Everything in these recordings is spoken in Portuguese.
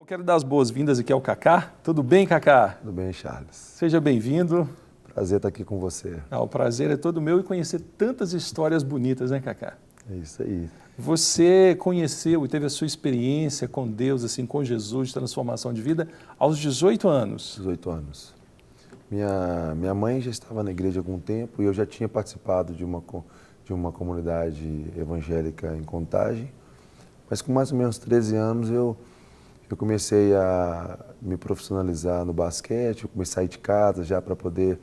quero dar as boas-vindas aqui ao Kaká. Tudo bem, Kaká? Tudo bem, Charles. Seja bem-vindo. Prazer estar aqui com você. O prazer é todo meu e conhecer tantas histórias bonitas, né, Kaká? É isso aí. Você conheceu e teve a sua experiência com Deus, assim, com Jesus, de transformação de vida, aos 18 anos. 18 anos. Minha mãe já estava na igreja há algum tempo e eu já tinha participado de uma comunidade evangélica em Contagem, mas com mais ou menos 13 anos eu comecei a me profissionalizar no basquete, eu comecei a sair de casa já para poder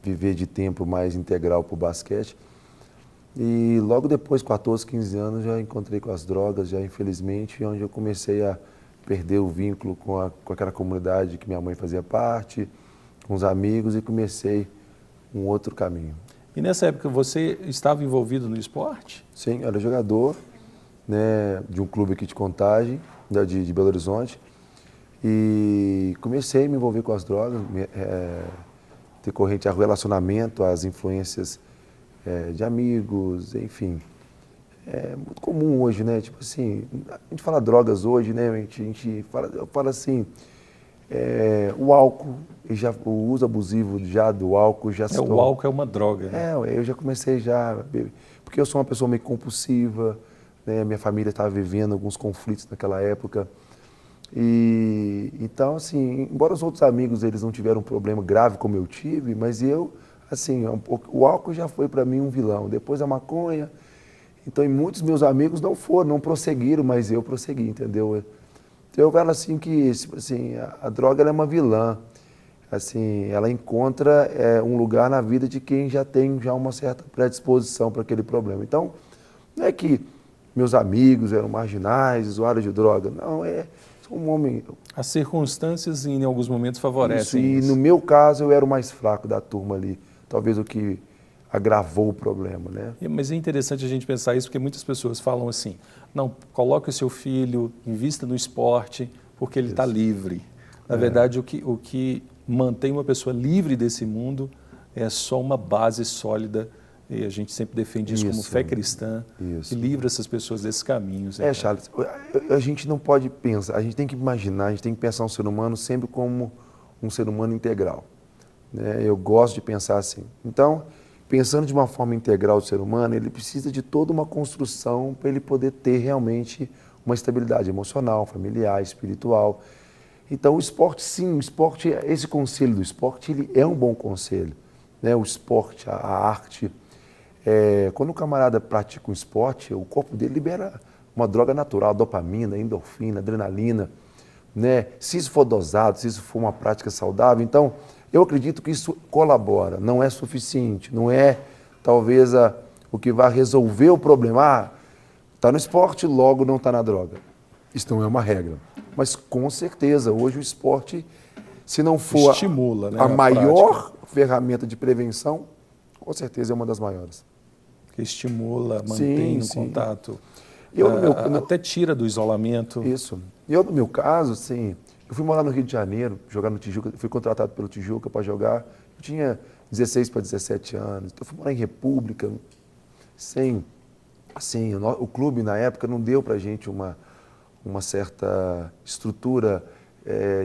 viver de tempo mais integral para o basquete. E logo depois, 14, 15 anos, já encontrei com as drogas, já infelizmente, onde eu comecei a perder o vínculo com aquela comunidade que minha mãe fazia parte, com os amigos, e comecei um outro caminho. E nessa época você estava envolvido no esporte? Sim, eu era jogador, né, de um clube aqui de Contagem, de Belo Horizonte, e comecei a me envolver com as drogas, decorrente ao relacionamento, às influências de amigos, enfim. É muito comum hoje, né? Tipo assim, a gente fala drogas hoje, né? Eu falo assim, o álcool, o uso abusivo já do álcool já se O álcool é uma droga, né? Eu já comecei já a beber, porque eu sou uma pessoa meio compulsiva, né? Minha família estava vivendo alguns conflitos naquela época. E então, assim, embora os outros amigos eles não tiveram um problema grave como eu tive, mas eu, assim, o álcool já foi para mim um vilão. Depois a maconha. Então, e muitos meus amigos não prosseguiram, mas eu prossegui, entendeu? Então, eu falo assim que, assim, a droga ela é uma vilã. Assim, ela encontra um lugar na vida de quem já tem uma certa predisposição para aquele problema. Então, não é que meus amigos eram marginais, usuários de droga. Não, sou um homem... As circunstâncias, em alguns momentos, favorecem isso. E no meu caso, eu era o mais fraco da turma ali. Talvez o que agravou o problema, né? Mas é interessante a gente pensar isso, porque muitas pessoas falam assim, não, coloque o seu filho, invista no esporte, porque ele está livre. Na verdade, o que mantém uma pessoa livre desse mundo é só uma base sólida, e a gente sempre defende isso como fé cristã, que livra essas pessoas desses caminhos. Charles, a gente não pode pensar, a gente tem que imaginar, a gente tem que pensar um ser humano sempre como um ser humano integral, né? Eu gosto de pensar assim. Então, pensando de uma forma integral o ser humano, ele precisa de toda uma construção para ele poder ter realmente uma estabilidade emocional, familiar, espiritual. Então, o esporte, sim, esse conselho do esporte, ele é um bom conselho, né? O esporte, a arte. Quando o camarada pratica um esporte, o corpo dele libera uma droga natural, dopamina, endorfina, adrenalina, né? Se isso for dosado, se isso for uma prática saudável, então eu acredito que isso colabora, não é suficiente, não é talvez o que vai resolver o problema. Está no esporte, logo não está na droga. Isso não é uma regra. Mas com certeza, hoje o esporte, se não for estimula, né, a maior ferramenta de prevenção, com certeza é uma das maiores. Que estimula, mantém o contato, até tira do isolamento. Isso. Eu, no meu caso, assim, eu fui morar no Rio de Janeiro, jogar no Tijuca, fui contratado pelo Tijuca para jogar. Eu tinha 16 para 17 anos. Então, eu fui morar em República, assim, o clube na época não deu para a gente uma certa estrutura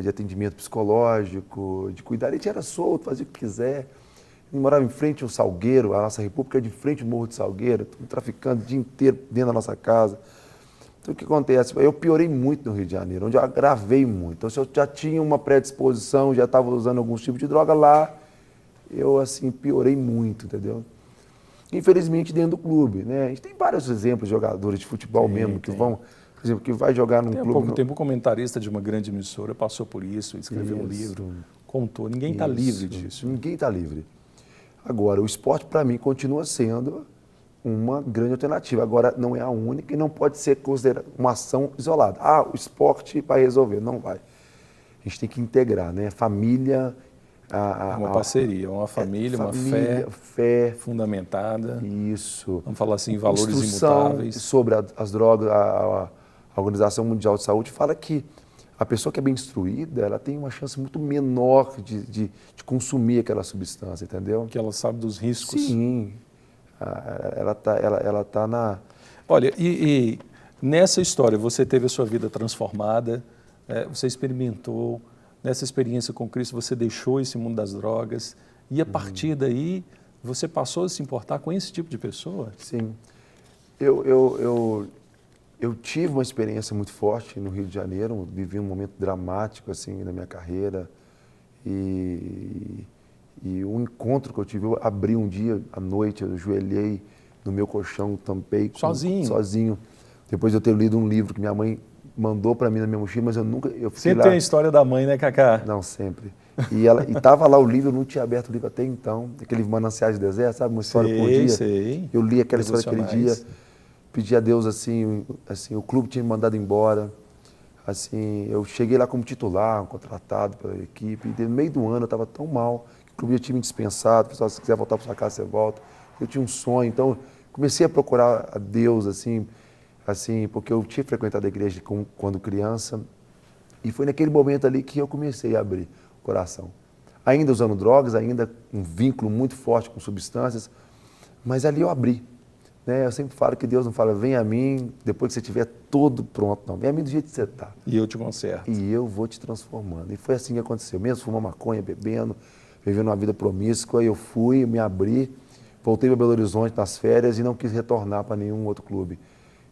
de atendimento psicológico, de cuidar. A gente era solto, fazia o que quiser. Eu morava em frente ao Salgueiro, a nossa República é de frente ao Morro de Salgueiro, traficando o dia inteiro dentro da nossa casa. Então, o que acontece? Eu piorei muito no Rio de Janeiro, onde eu agravei muito. Então, se eu já tinha uma predisposição, já estava usando alguns tipos de droga lá, eu, assim, piorei muito, entendeu? Infelizmente, dentro do clube, né? A gente tem vários exemplos de jogadores de futebol que vão, por exemplo, que vai jogar num clube... Há pouco tempo, um comentarista de uma grande emissora passou por isso, escreveu um livro, contou. Ninguém está livre disso. Ninguém está livre. Agora, o esporte, para mim, continua sendo uma grande alternativa. Agora, não é a única e não pode ser considerada uma ação isolada. O esporte vai resolver. Não vai. A gente tem que integrar, né? Família... uma parceria, uma família, uma fé fundamentada. Isso. Vamos falar assim, valores instrução imutáveis. Sobre as drogas, a Organização Mundial de Saúde fala que a pessoa que é bem instruída, ela tem uma chance muito menor de consumir aquela substância, entendeu? Que ela sabe dos riscos. Sim. Ela tá na... Olha, e Nessa história, você teve a sua vida transformada, você experimentou, nessa experiência com Cristo, você deixou esse mundo das drogas, e a partir daí, você passou a se importar com esse tipo de pessoa? Sim. Eu tive uma experiência muito forte no Rio de Janeiro, vivi um momento dramático assim na minha carreira, e um encontro que eu tive, eu abri um dia à noite, eu ajoelhei no meu colchão, tampei sozinho. Depois de eu ter lido um livro que minha mãe mandou para mim na minha mochila, mas eu nunca... Sempre tem a história da mãe, né, Cacá? Não, sempre. E estava lá o livro, eu não tinha aberto o livro até então, aquele Mananciais do Deserto, sabe? Uma história por dia. Sei. Eu li aquela história aquele dia, pedi a Deus assim, o clube tinha me mandado embora. Assim, eu cheguei lá como titular, contratado pela equipe, e no meio do ano eu estava tão mal, que o clube já tinha me dispensado, pessoal, se quiser voltar para sua casa, você volta. Eu tinha um sonho, então comecei a procurar a Deus, assim, porque eu tinha frequentado a igreja quando criança, e foi naquele momento ali que eu comecei a abrir o coração. Ainda usando drogas, ainda um vínculo muito forte com substâncias, mas ali eu abri. Né? Eu sempre falo que Deus não fala, vem a mim depois que você estiver todo pronto, não. Vem a mim do jeito que você está. E eu te conserto. E eu vou te transformando. E foi assim que aconteceu. Mesmo fumando maconha, bebendo, vivendo uma vida promíscua, eu fui, me abri, voltei para Belo Horizonte nas férias e não quis retornar para nenhum outro clube.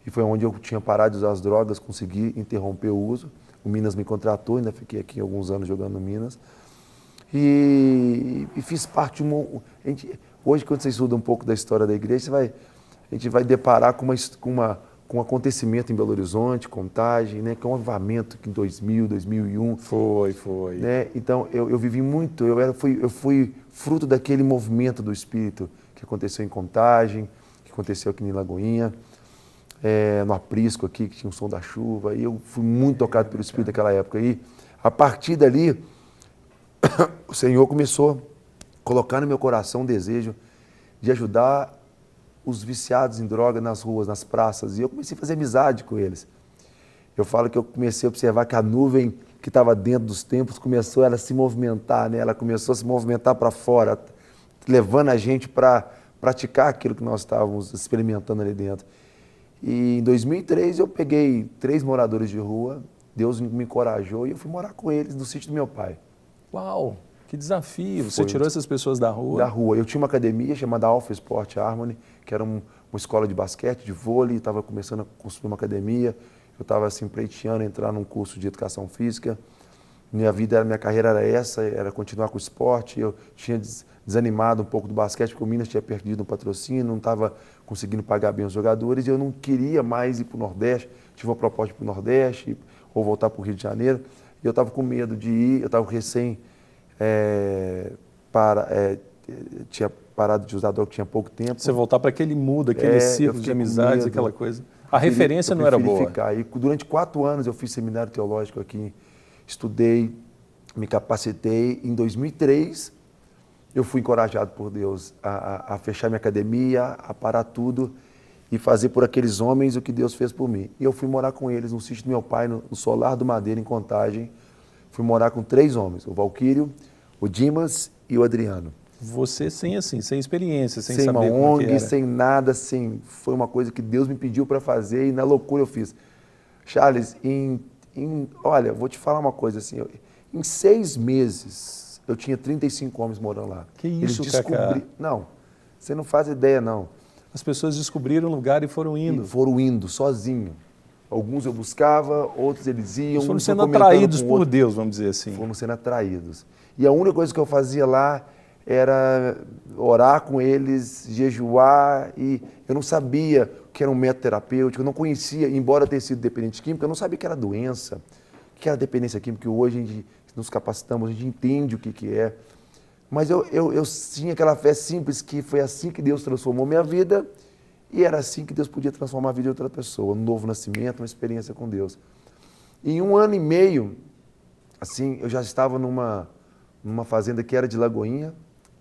E foi onde eu tinha parado de usar as drogas, consegui interromper o uso. O Minas me contratou, ainda fiquei aqui alguns anos jogando no Minas. E fiz parte de uma... Hoje, quando você estuda um pouco da história da igreja, a gente vai deparar com um acontecimento em Belo Horizonte, Contagem, né, que é um avivamento que em 2000, 2001. Foi. Né? Então, eu vivi muito, eu fui fruto daquele movimento do Espírito que aconteceu em Contagem, que aconteceu aqui em Lagoinha, no Aprisco aqui, que tinha o som da chuva, e eu fui muito tocado pelo Espírito naquela época. E a partir dali, o Senhor começou a colocar no meu coração um desejo de ajudar os viciados em droga nas ruas, nas praças, e eu comecei a fazer amizade com eles. Eu falo que eu comecei a observar que a nuvem que estava dentro dos templos começou a se movimentar, né? Ela começou a se movimentar para fora, levando a gente para praticar aquilo que nós estávamos experimentando ali dentro. E em 2003 eu peguei 3 moradores de rua, Deus me encorajou e eu fui morar com eles no sítio do meu pai. Uau, que desafio! Você tirou essas pessoas da rua? Da rua. Eu tinha uma academia chamada Alpha Sport Harmony, que era uma escola de basquete, de vôlei, estava começando a construir uma academia. Eu estava assim, pleiteando entrar num curso de educação física. Minha carreira era essa, era continuar com o esporte. Eu tinha desanimado um pouco do basquete, porque o Minas tinha perdido um patrocínio, não estava conseguindo pagar bem os jogadores, e eu não queria mais ir para o Nordeste. Tive uma proposta para o Nordeste, ou voltar para o Rio de Janeiro, e eu estava com medo de ir, eu estava recém... tinha parado de usar droga, tinha pouco tempo. Você voltar para aquele mundo, aquele círculo de amizades, aquela coisa. A referência não era boa. Ficar. E durante 4 anos eu fiz seminário teológico aqui, estudei, me capacitei. Em 2003 eu fui encorajado por Deus a fechar minha academia, a parar tudo e fazer por aqueles homens o que Deus fez por mim. E eu fui morar com eles no sítio do meu pai, no Solar do Madeira, em Contagem. Fui morar com 3 homens, o Valquírio, o Dimas e o Adriano. Você sem experiência, sem saber uma ONG, que era. sem nada, foi uma coisa que Deus me pediu para fazer e na loucura eu fiz. Charles, olha, vou te falar uma coisa assim, em 6 meses eu tinha 35 homens morando lá. Que isso, Cacá? Não, você não faz ideia não. As pessoas descobriram o lugar e foram indo. E foram indo, sozinho. Alguns eu buscava, outros eles iam. Eles foram sendo atraídos por Deus, vamos dizer assim. Foram sendo atraídos. E a única coisa que eu fazia lá era orar com eles, jejuar, e eu não sabia o que era um método terapêutico, eu não conhecia, embora tenha sido dependente químico, eu não sabia o que era doença, o que era dependência química, que hoje a gente nos capacitamos, a gente entende o que é. Mas eu tinha aquela fé simples que foi assim que Deus transformou minha vida e era assim que Deus podia transformar a vida de outra pessoa, um novo nascimento, uma experiência com Deus. E em 1 ano e meio, assim, eu já estava numa fazenda que era de Lagoinha,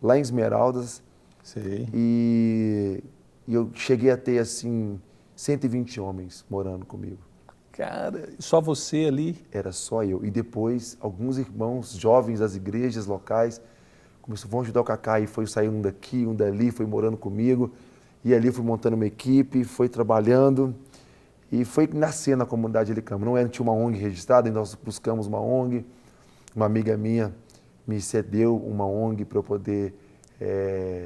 lá em Esmeraldas. Sim. E eu cheguei a ter, assim, 120 homens morando comigo. Cara, só você ali? Era só eu. E depois, alguns irmãos jovens das igrejas locais vão ajudar o Cacá. E foi sair um daqui, um dali, foi morando comigo. E ali fui montando uma equipe, foi trabalhando. E foi nascer na comunidade Helicama. Não tinha uma ONG registrada, então nós buscamos uma ONG. Uma amiga minha me cedeu uma ONG para eu poder...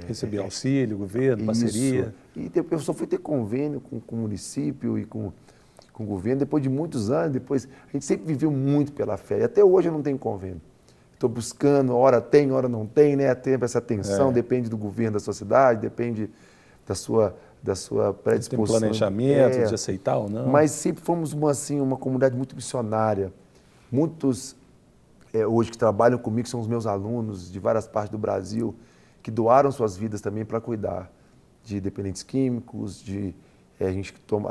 receber auxílio, governo, isso. parceria. E eu só fui ter convênio com o município e com o governo, depois de muitos anos, depois a gente sempre viveu muito pela fé. E até hoje eu não tenho convênio. Estou buscando, hora tem, hora não tem, né? Tem essa tensão, depende do governo da sua cidade, depende da sua predisposição. Tem planejamento de aceitar ou não. Mas sempre fomos uma comunidade muito missionária. Muitos hoje que trabalham comigo são os meus alunos de várias partes do Brasil, que doaram suas vidas também para cuidar de dependentes químicos, a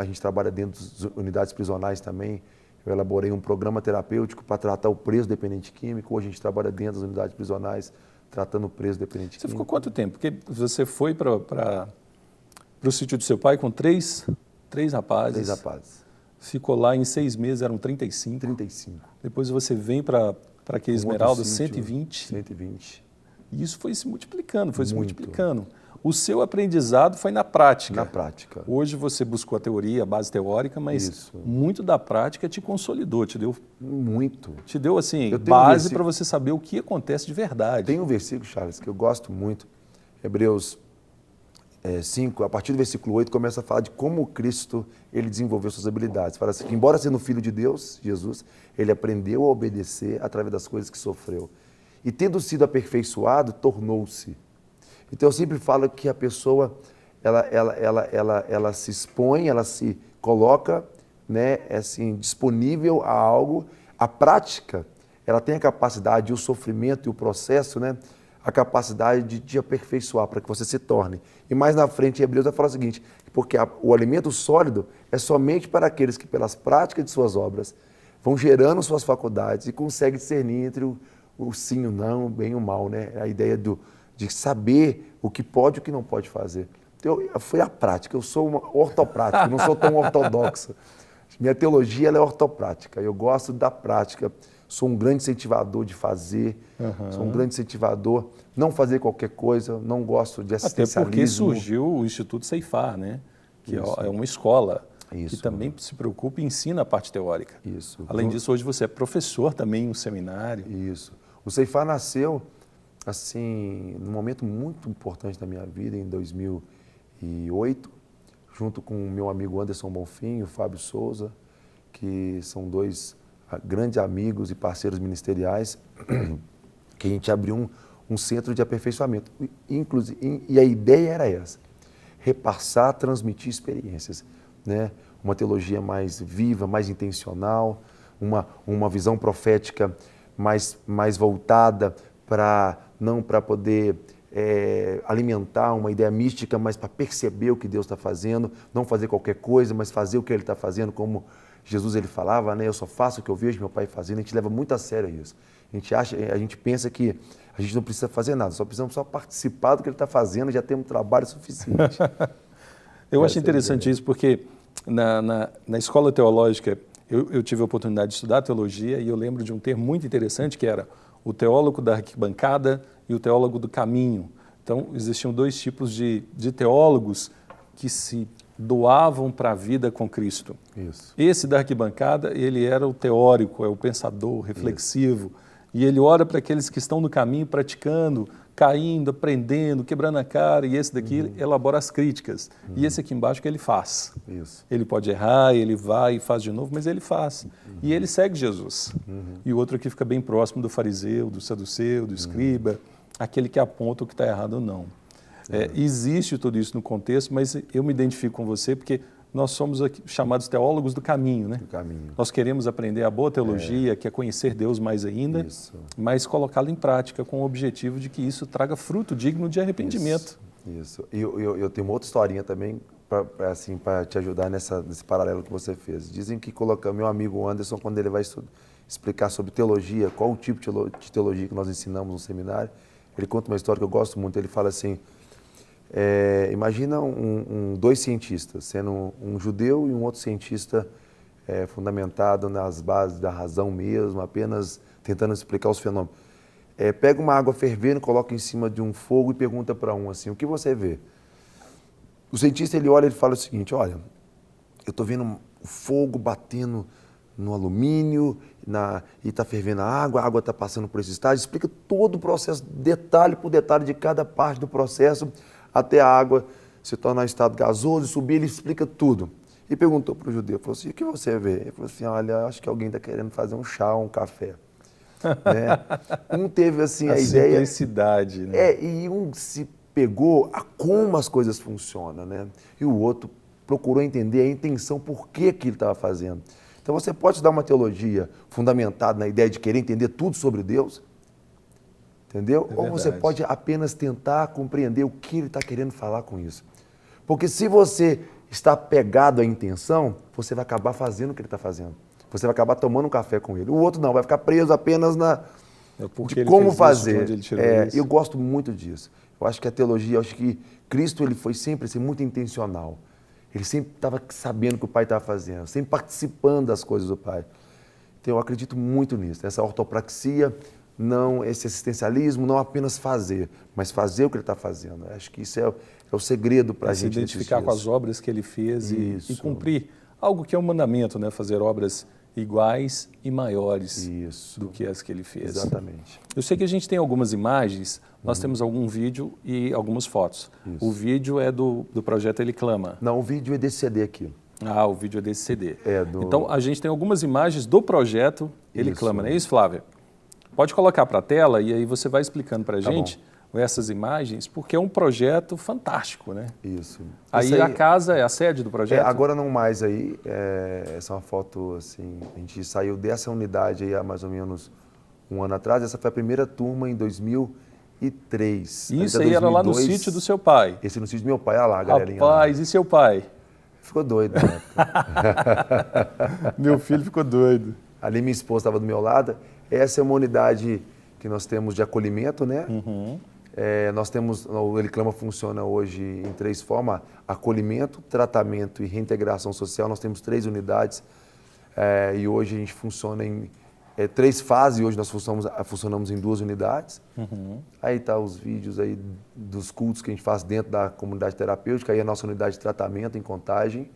gente trabalha dentro das unidades prisionais também. Eu elaborei um programa terapêutico para tratar o preso dependente químico. Hoje a gente trabalha dentro das unidades prisionais, tratando o preso dependente químico. Você ficou quanto tempo? Porque você foi para o sítio do seu pai com três rapazes. 3 rapazes. Ficou lá em 6 meses, eram 35. 35. Depois você vem para aquele Esmeralda, 120. 120. E isso foi se multiplicando, se multiplicando. O seu aprendizado foi na prática. Na prática. Hoje você buscou a teoria, a base teórica, mas muito da prática te consolidou, te deu... Muito. Te deu, assim, base para você saber o que acontece de verdade. Tem um versículo, Charles, que eu gosto muito, Hebreus 5, a partir do versículo 8, começa a falar de como Cristo ele desenvolveu suas habilidades. Fala assim, que embora sendo filho de Deus, Jesus, ele aprendeu a obedecer através das coisas que sofreu. E tendo sido aperfeiçoado, tornou-se. Então eu sempre falo que a pessoa, ela se expõe, ela se coloca, né, assim, disponível a algo. A prática, ela tem a capacidade, o sofrimento e o processo, né, a capacidade de aperfeiçoar para que você se torne. E mais na frente, em Hebreus vai falar o seguinte, porque o alimento sólido é somente para aqueles que, pelas práticas de suas obras, vão gerando suas faculdades e conseguem discernir entre o sim e o não, o bem e o mal, né? A ideia de saber o que pode e o que não pode fazer. Então, foi a prática. Eu sou uma ortoprática, não sou tão ortodoxa. Minha teologia ela é ortoprática. Eu gosto da prática. Sou um grande incentivador de fazer. Sou um grande incentivador, não fazer qualquer coisa. Não gosto de assistencialismo. Até porque surgiu o Instituto Ceifar, né? Que é uma escola que também se preocupa e ensina a parte teórica. Isso. Além disso, hoje você é professor também em um seminário. Isso. O Ceifar nasceu assim, num momento muito importante da minha vida, em 2008, junto com o meu amigo Anderson Bonfim e o Fábio Souza, que são 2 grandes amigos e parceiros ministeriais, que a gente abriu um centro de aperfeiçoamento. E a ideia era essa, repassar, transmitir experiências, né? Uma teologia mais viva, mais intencional, uma visão profética mais voltada não para poder alimentar uma ideia mística, mas para perceber o que Deus está fazendo, não fazer qualquer coisa, mas fazer o que Ele está fazendo, como Jesus ele falava, né? Eu só faço o que eu vejo meu Pai fazendo. A gente leva muito a sério isso. A gente pensa que a gente não precisa fazer nada, só precisamos participar do que Ele está fazendo, já temos trabalho suficiente. Eu acho interessante isso, porque na escola teológica eu tive a oportunidade de estudar teologia e eu lembro de um termo muito interessante que era o teólogo da arquibancada e o teólogo do caminho. Então, existiam 2 tipos de teólogos que se doavam para a vida com Cristo. Isso. Esse da arquibancada, ele era o teórico, é o pensador, reflexivo. Isso. E ele ora para aqueles que estão no caminho, praticando, caindo, aprendendo, quebrando a cara. E esse daqui elabora as críticas. E esse aqui embaixo que ele faz. Isso. Ele pode errar, ele vai e faz de novo, mas ele faz. E ele segue Jesus. E o outro aqui fica bem próximo do fariseu, do saduceu, do escriba, aquele que aponta o que está errado ou não. Existe tudo isso no contexto, mas eu me identifico com você porque nós somos aqui chamados teólogos do caminho, né? Do caminho. Nós queremos aprender a boa teologia, que é conhecer Deus mais ainda, mas colocá-lo em prática com o objetivo de que isso traga fruto digno de arrependimento. Isso. E eu tenho uma outra historinha também para te ajudar nesse paralelo que você fez. Dizem que meu amigo Anderson, quando ele vai explicar sobre teologia, qual o tipo de teologia que nós ensinamos no seminário, ele conta uma história que eu gosto muito. Ele fala assim, imagina 2 cientistas, sendo um judeu e um outro cientista fundamentado nas bases da razão mesmo, apenas tentando explicar os fenômenos. Pega uma água fervendo, coloca em cima de um fogo e pergunta para um assim, o que você vê? O cientista ele olha e fala o seguinte, olha, eu estou vendo fogo batendo no alumínio, e está fervendo a água está passando por esse estágio, explica todo o processo, detalhe por detalhe de cada parte do processo, até a água se tornar em estado gasoso, subir, ele explica tudo. E perguntou para o judeu, falou assim, o que você vê? Ele falou assim, olha, acho que alguém está querendo fazer um chá, um café. Né? Um teve assim a ideia... simplicidade, né? E um se pegou a como as coisas funcionam, né? E o outro procurou entender a intenção, por que ele estava fazendo. Então você pode dar uma teologia fundamentada na ideia de querer entender tudo sobre Deus, entendeu? Ou você pode apenas tentar compreender o que ele está querendo falar com isso. Porque se você está pegado à intenção, você vai acabar fazendo o que ele está fazendo. Você vai acabar tomando um café com ele. O outro não, vai ficar preso apenas de como fazer. Eu gosto muito disso. Eu acho que a teologia, eu acho que Cristo ele foi sempre assim, muito intencional. Ele sempre estava sabendo o que o Pai estava fazendo, sempre participando das coisas do Pai. Então eu acredito muito nisso. Essa ortopraxia, não esse assistencialismo, não apenas fazer, mas fazer o que ele está fazendo. Eu acho que isso é o segredo para a gente. Se identificar com as obras que ele fez e cumprir algo que é um mandamento, né? Fazer obras iguais e maiores do que as que ele fez. Exatamente. Eu sei que a gente tem algumas imagens, nós temos algum vídeo e algumas fotos. O vídeo é do projeto Ele Clama. Não, o vídeo é desse CD aqui. Ah, o vídeo é desse CD. Então, a gente tem algumas imagens do projeto Ele Clama, não é isso, Flávia? Pode colocar para a tela e aí você vai explicando para a gente essas imagens, porque é um projeto fantástico, né? Isso. Aí a casa é a sede do projeto? Agora não mais aí, essa é uma foto assim, a gente saiu dessa unidade aí há mais ou menos um ano atrás, essa foi a primeira turma em 2003. Isso aí era lá no sítio do seu pai? Esse no sítio do meu pai, olha lá a galerinha. Rapaz, e seu pai? Ficou doido na época. Meu filho ficou doido. Ali minha esposa estava do meu lado. Essa é uma unidade que nós temos de acolhimento, né? Nós temos, o Ele Clama funciona hoje em 3 formas, acolhimento, tratamento e reintegração social. Nós temos 3 unidades e hoje a gente funciona em 3 fases, e hoje nós funcionamos em 2 unidades. Aí tá os vídeos aí dos cultos que a gente faz dentro da comunidade terapêutica, aí a nossa unidade de tratamento em Contagem,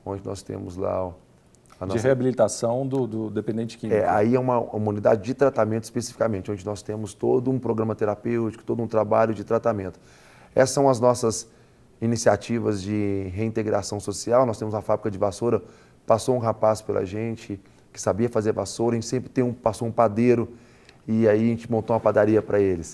onde nós temos lá... De reabilitação do dependente químico. Aí é uma unidade de tratamento especificamente, onde nós temos todo um programa terapêutico, todo um trabalho de tratamento. Essas são as nossas iniciativas de reintegração social. Nós temos uma fábrica de vassoura, passou um rapaz pela gente que sabia fazer vassoura, a gente sempre passou um padeiro e aí a gente montou uma padaria para ele.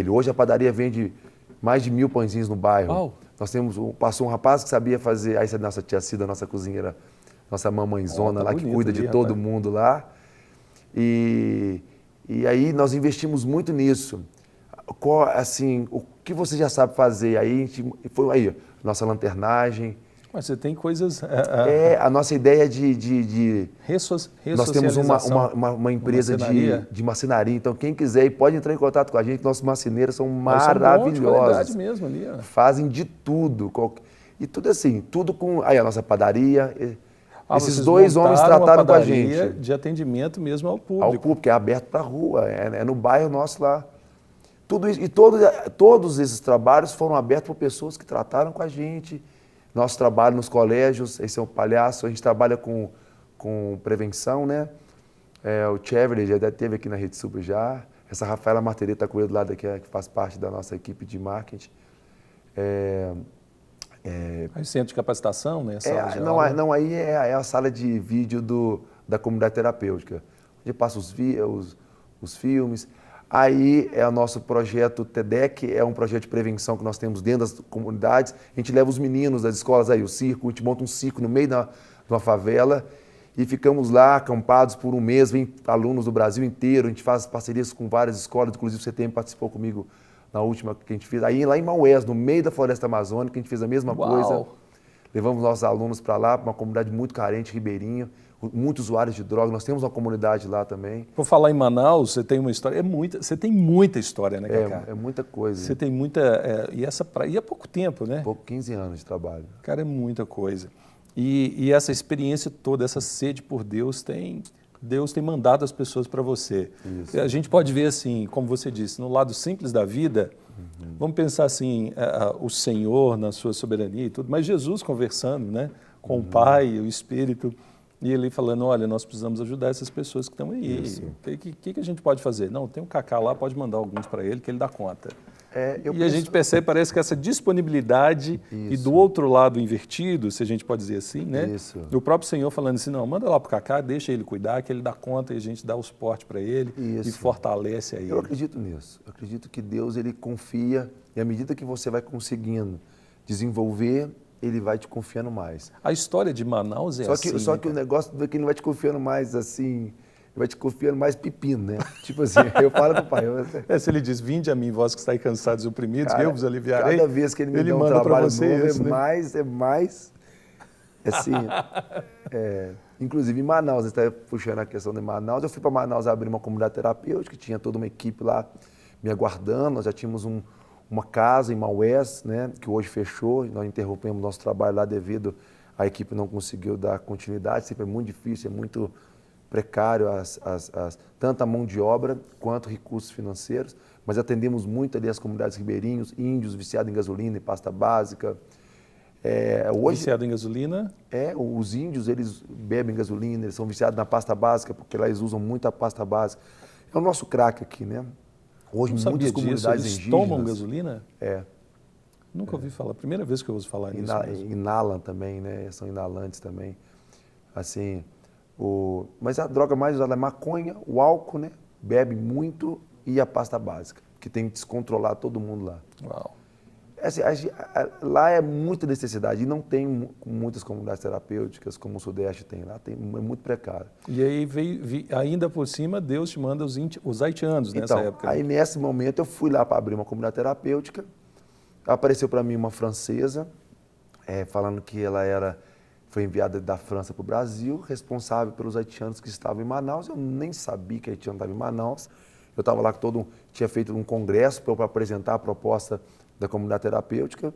Hoje a padaria vende mais de 1000 pãezinhos no bairro. Uau. Nós passou um rapaz que sabia fazer, aí essa é a nossa tia Cida, nossa cozinheira, nossa mamãezona lá, que cuida de todo mundo lá. E aí nós investimos muito nisso. Assim, o que você já sabe fazer? Aí a gente foi aí, nossa lanternagem. Mas você tem coisas... a nossa ideia de nós temos uma empresa de marcenaria. Então, quem quiser pode entrar em contato com a gente. Nossos marceneiros são maravilhosos. Mesmo ali, Fazem de tudo. E tudo assim, tudo com... Aí a nossa padaria... Esses 2 homens trataram com a gente. De atendimento mesmo ao público. Ao público, é aberto para a rua, é no bairro nosso lá. Tudo isso, e todos esses trabalhos foram abertos por pessoas que trataram com a gente. Nosso trabalho nos colégios, esse é um palhaço, a gente trabalha com prevenção, né? O Cheverly já esteve aqui na Rede Super já. Essa Rafaela Marteret está com ele do lado aqui, que faz parte da nossa equipe de marketing. Aí centro de capacitação, né? Aí é a sala de vídeo da comunidade terapêutica, onde passa os filmes. Aí é o nosso projeto TEDEC, é um projeto de prevenção que nós temos dentro das comunidades. A gente leva os meninos das escolas aí, o circo, a gente monta um circo no meio de uma favela e ficamos lá acampados por um mês, vem alunos do Brasil inteiro, a gente faz parcerias com várias escolas, inclusive o CTM participou comigo na última que a gente fez. Aí lá em Maués, no meio da floresta amazônica, a gente fez a mesma coisa. Levamos nossos alunos para lá, para uma comunidade muito carente, Ribeirinho, muitos usuários de droga. Nós temos uma comunidade lá também. Por falar em Manaus, você tem uma história, você tem muita história, né, Cacá? É muita coisa. Você tem muita, e há pouco tempo, né? 15 anos de trabalho. Cara, é muita coisa. E essa experiência toda, essa sede por Deus Deus tem mandado as pessoas para você. Isso. A gente pode ver assim, como você disse, no lado simples da vida, vamos pensar assim, o Senhor na sua soberania e tudo, mas Jesus conversando, né, com o Pai, o Espírito, e ele falando, olha, nós precisamos ajudar essas pessoas que estão aí. O que a gente pode fazer? Não, tem um Cacá lá, pode mandar alguns para ele, que ele dá conta. A gente percebe, parece que essa disponibilidade e do outro lado invertido, se a gente pode dizer assim, né? O próprio Senhor falando assim, não, manda lá para o Cacá, deixa ele cuidar, que ele dá conta e a gente dá o suporte para ele e fortalece a ele. Eu acredito nisso. Eu acredito que Deus, ele confia e à medida que você vai conseguindo desenvolver, ele vai te confiando mais. A história de Manaus é assim. Só que o negócio é que ele não vai te confiando mais assim, vai te confiando mais pepino, né? Tipo assim, eu falo pro pai. Se ele diz, vinde a mim, vós que estáis cansados e oprimidos, que eu vos aliviarei. Cada vez que ele me dá um manda trabalho você novo, isso, é mais, assim, inclusive em Manaus, você está puxando a questão de Manaus, eu fui para Manaus abrir uma comunidade terapêutica, tinha toda uma equipe lá me aguardando, nós já tínhamos uma casa em Maués, né, que hoje fechou, nós interrompemos nosso trabalho lá devido à equipe não conseguiu dar continuidade, sempre é muito difícil, é muito precário tanto a mão de obra quanto recursos financeiros, mas atendemos muito ali as comunidades ribeirinhos, índios viciados em gasolina e pasta básica. Hoje, viciado em gasolina? Os índios, eles bebem gasolina, eles são viciados na pasta básica, porque lá eles usam muito a pasta básica. É o nosso craque aqui, né? Hoje, muitas comunidades eles indígenas... tomam gasolina? Nunca ouvi falar, primeira vez que eu ouço falar nisso. Inalam também, né? São inalantes também. Assim, mas a droga mais usada é a maconha, o álcool, né? Bebe muito e a pasta básica, que tem que descontrolar todo mundo lá. Uau. Assim, lá é muita necessidade e não tem muitas comunidades terapêuticas como o Sudeste tem lá, é muito precário. E aí, ainda por cima, Deus te manda os haitianos nessa época. Aí nesse momento eu fui lá para abrir uma comunidade terapêutica, apareceu para mim uma francesa, falando que ela foi enviada da França para o Brasil, responsável pelos haitianos que estavam em Manaus. Eu nem sabia que haitiano estava em Manaus. Eu estava lá tinha feito um congresso para apresentar a proposta da comunidade terapêutica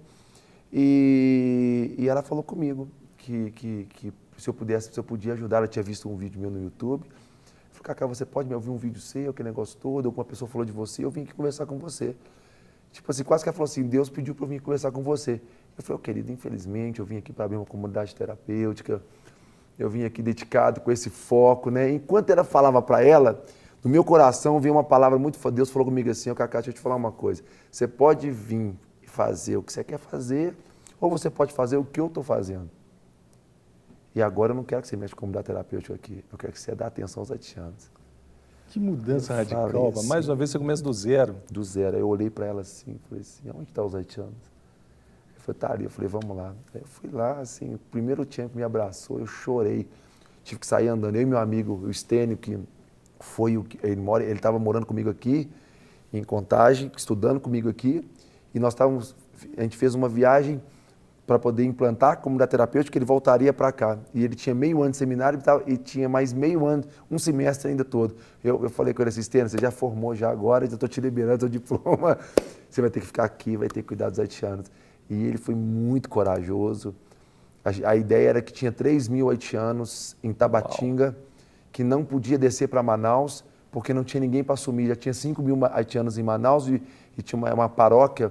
e ela falou comigo que se eu podia ajudar, ela tinha visto um vídeo meu no YouTube. Eu falei, Cacá, você pode me ouvir um vídeo seu, aquele negócio todo, alguma pessoa falou de você, eu vim aqui conversar com você. Tipo assim, quase que ela falou assim, Deus pediu para eu vir conversar com você. Eu falei, querido, infelizmente eu vim aqui para abrir uma comunidade terapêutica, eu vim aqui dedicado com esse foco, né? Enquanto ela falava para ela, no meu coração veio uma palavra muito forte. Deus falou comigo assim, Cacá, deixa eu te falar uma coisa. Você pode vir e fazer o que você quer fazer, ou você pode fazer o que eu estou fazendo. E agora eu não quero que você mexa com a comunidade terapêutica aqui. Eu quero que você dê atenção aos haitianos. Que mudança radical. Assim, mais uma vez você começa do zero. Do zero. Aí eu olhei para ela assim, falei assim, onde estão os haitianos? Eu falei, tá ali. Eu falei, vamos lá. Aí eu fui lá, assim, o primeiro dia que me abraçou, eu chorei. Tive que sair andando. Eu e meu amigo, o Estênio, que ele estava morando comigo aqui, em Contagem, estudando comigo aqui, e a gente fez uma viagem para poder implantar a comunidade terapêutica, ele voltaria para cá. E ele tinha meio ano de seminário e tinha mais meio ano, um semestre ainda todo. Eu falei com ele assim, Stênio, você já formou já agora, já estou te liberando seu diploma, você vai ter que ficar aqui, vai ter que cuidar dos haitianos. E ele foi muito corajoso. A ideia era que tinha 3.000 haitianos em Tabatinga, uau, que não podia descer para Manaus, porque não tinha ninguém para assumir. Já tinha 5.000 haitianos em Manaus e tinha uma paróquia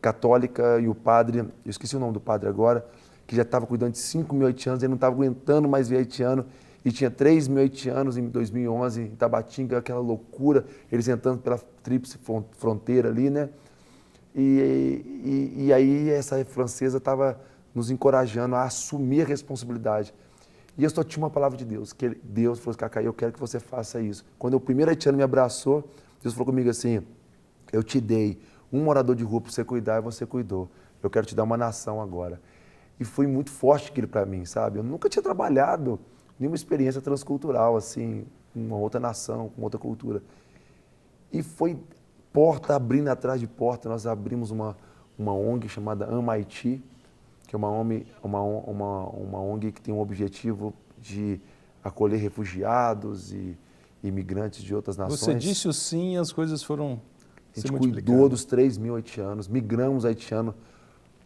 católica e o padre, eu esqueci o nome do padre agora, que já estava cuidando de 5.000 haitianos, ele não estava aguentando mais ver haitiano, e tinha 3.000 haitianos em 2011 em Tabatinga, aquela loucura, eles entrando pela tríplice fronteira ali, né? E aí essa francesa estava nos encorajando a assumir a responsabilidade. E eu só tinha uma palavra de Deus, que Deus falou assim, Cacá, eu quero que você faça isso. Quando o primeiro haitiano me abraçou, Deus falou comigo assim, eu te dei um morador de rua para você cuidar e você cuidou. Eu quero te dar uma nação agora. E foi muito forte aquilo para mim, sabe? Eu nunca tinha trabalhado nenhuma experiência transcultural, assim, com uma outra nação, com outra cultura. E foi porta abrindo atrás de porta. Nós abrimos uma ONG chamada Ama Haiti, que é uma ONG que tem um objetivo de acolher refugiados e imigrantes de outras nações. Você disse o sim e as coisas foram... A gente cuidou dos 3.000 haitianos, migramos haitianos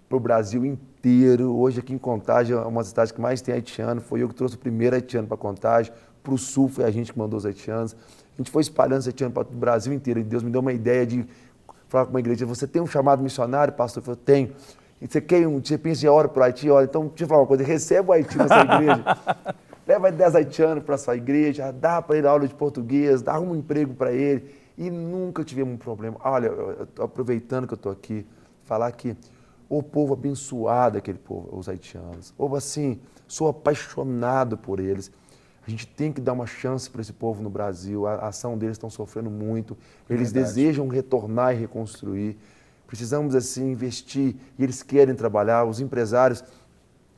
para o Brasil inteiro. Hoje aqui em Contagem, é uma das cidades que mais tem haitiano. Foi eu que trouxe o primeiro haitiano para Contagem. Para o Sul foi a gente que mandou os haitianos. A gente foi espalhando os haitianos para o Brasil inteiro. E Deus me deu uma ideia de falar com uma igreja. Você tem um chamado missionário, pastor? Eu falei, tenho. Você quer você pensa em hora para o Haiti, olha, então deixa eu falar uma coisa, recebe o Haiti nessa igreja, leva 10 haitianos para a sua igreja, dá para ele aula de português, dá um emprego para ele e nunca tivemos um problema. Olha, eu tô aproveitando que eu estou aqui, falar que o povo abençoado, aquele povo, os haitianos, povo assim, sou apaixonado por eles. A gente tem que dar uma chance para esse povo no Brasil, a ação deles estão sofrendo muito, eles desejam retornar e reconstruir. Precisamos, assim, investir e eles querem trabalhar, os empresários,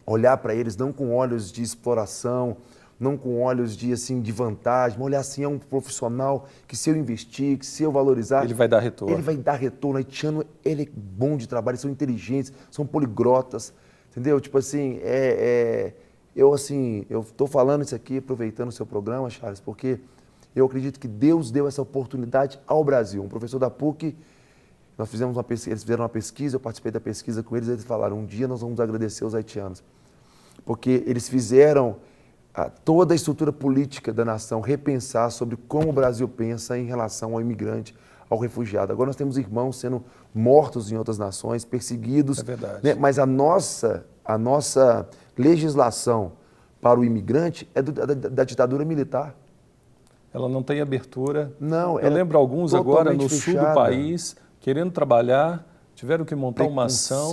olhar para eles não com olhos de exploração, não com olhos de, assim, de vantagem, mas olhar assim, é um profissional que se eu investir, que se eu valorizar... Ele vai dar retorno. Ele vai dar retorno. O haitiano, ele é bom de trabalho, eles são inteligentes, são poliglotas, entendeu? Tipo assim, eu estou falando isso aqui, aproveitando o seu programa, Charles, porque eu acredito que Deus deu essa oportunidade ao Brasil. Um professor da PUC... Nós fizemos uma pesquisa, eles fizeram uma pesquisa, eu participei da pesquisa com eles falaram, um dia nós vamos agradecer os haitianos, porque eles fizeram toda a estrutura política da nação repensar sobre como o Brasil pensa em relação ao imigrante, ao refugiado. Agora nós temos irmãos sendo mortos em outras nações, perseguidos, é verdade. Né? Mas a nossa legislação para o imigrante é da ditadura militar. Ela não tem abertura. Não, eu lembro alguns agora no sul do fechada. país, querendo trabalhar, tiveram que montar uma ação,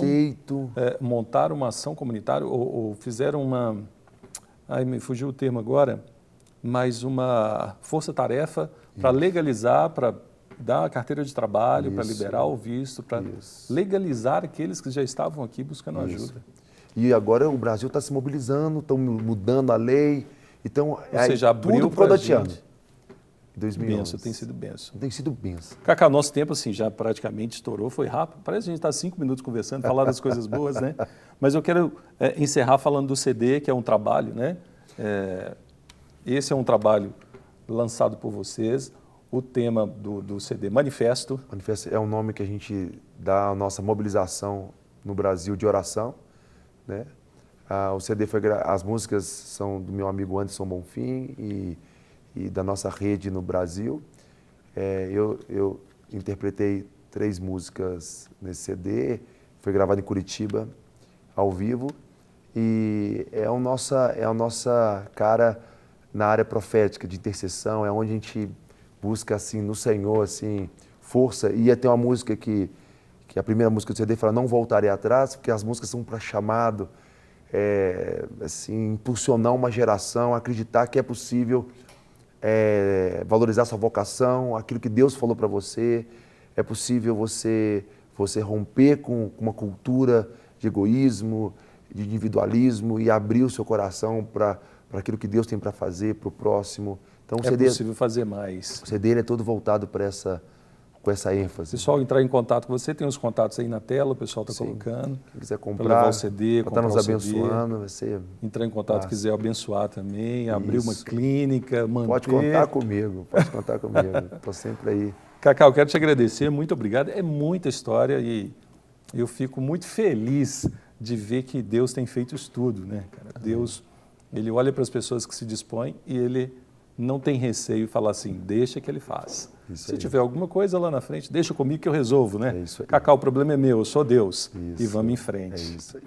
montar uma ação comunitária, ou fizeram uma, me fugiu o termo agora, mas uma força-tarefa para legalizar, para dar a carteira de trabalho, para liberar o visto, para legalizar aqueles que já estavam aqui buscando ajuda. E agora o Brasil está se mobilizando, estão mudando a lei, então ou seja, abriu tudo para gente. 2011. Benção, tem sido benção. Tem sido benção. Cacá, nosso tempo assim já praticamente estourou, foi rápido. Parece que a gente está 5 minutos conversando, falar das coisas boas, né? Mas eu quero encerrar falando do CD, que é um trabalho, né? Esse é um trabalho lançado por vocês. O tema do CD, Manifesto. Manifesto é um nome que a gente dá à nossa mobilização no Brasil de oração, né? O CD as músicas são do meu amigo Anderson Bonfim e da nossa rede no Brasil. Eu interpretei 3 músicas nesse CD, foi gravado em Curitiba, ao vivo, e é a nossa cara na área profética, de intercessão, é onde a gente busca, assim, no Senhor, assim, força. E tem uma música que a primeira música do CD fala, não voltarei atrás, porque as músicas são para chamado, assim, impulsionar uma geração, acreditar que é possível valorizar sua vocação, aquilo que Deus falou para você, é possível você romper com uma cultura de egoísmo, de individualismo e abrir o seu coração para aquilo que Deus tem para fazer, para o próximo. Então, é possível fazer mais. O CD é todo voltado com essa ênfase. Pessoal, entrar em contato com você, tem os contatos aí na tela, o pessoal está colocando. Quem quiser comprar, levar o CD, está nos abençoando, vai ser... Entrar em contato, quiser abençoar também, abrir uma clínica, manter... Pode contar comigo, estou sempre aí. Cacá, eu quero te agradecer, muito obrigado. É muita história e eu fico muito feliz de ver que Deus tem feito isso tudo, né, cara? Deus, Ele olha para as pessoas que se dispõem e Ele não tem receio de falar assim, deixa que Ele faz. Se tiver alguma coisa lá na frente, deixa comigo que eu resolvo, né? É isso aí. Cacá, o problema é meu, eu sou Deus. Isso. E vamos em frente. É isso aí.